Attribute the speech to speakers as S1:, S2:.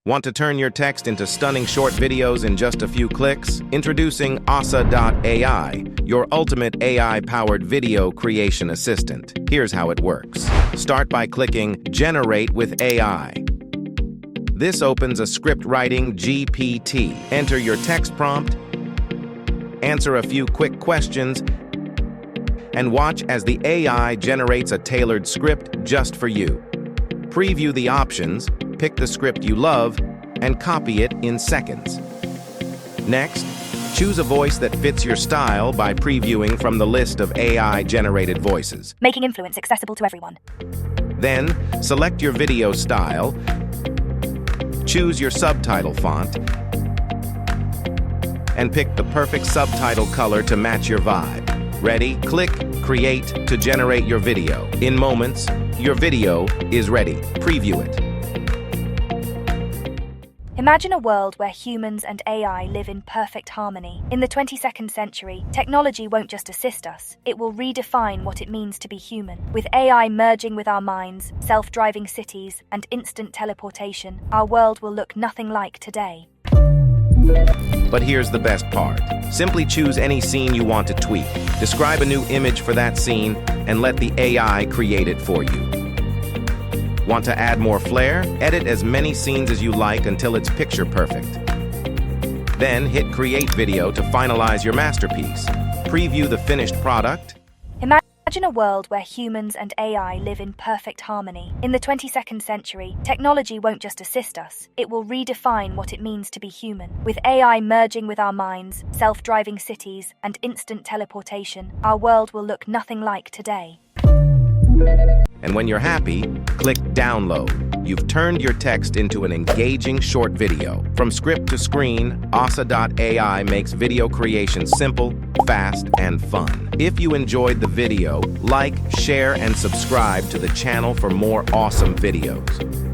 S1: Want to turn your text into stunning short videos in just a few clicks? Introducing Ossa.AI, your ultimate AI-powered video creation assistant. Here's how it works. Start by clicking Generate with AI. This opens a script writing GPT. Enter your text prompt, answer a few quick questions, and watch as the AI generates a tailored script just for you. Preview the options, pick the script you love, and copy it in seconds. Next, choose a voice that fits your style by previewing from the list of AI-generated voices,
S2: making influence accessible to everyone.
S1: Then, select your video style, choose your subtitle font, and pick the perfect subtitle color to match your vibe. Ready? Click Create to generate your video. In moments, your video is ready. Preview it.
S2: Imagine a world where humans and AI live in perfect harmony. In the 22nd century, technology won't just assist us, it will redefine what it means to be human. With AI merging with our minds, self-driving cities, and instant teleportation, our world will look nothing like today.
S1: But here's the best part. Simply choose any scene you want to tweak. Describe a new image for that scene, and let the AI create it for you. Want to add more flair? Edit as many scenes as you like until it's picture perfect. Then hit Create Video to finalize your masterpiece. Preview the finished product.
S2: Imagine a world where humans and AI live in perfect harmony. In the 22nd century, technology won't just assist us, it will redefine what it means to be human. With AI merging with our minds, self-driving cities, and instant teleportation, our world will look nothing like today.
S1: And when you're happy, click Download. You've turned your text into an engaging short video. From script to screen, Ossa.AI makes video creation simple, fast, and fun. If you enjoyed the video, like, share, and subscribe to the channel for more awesome videos.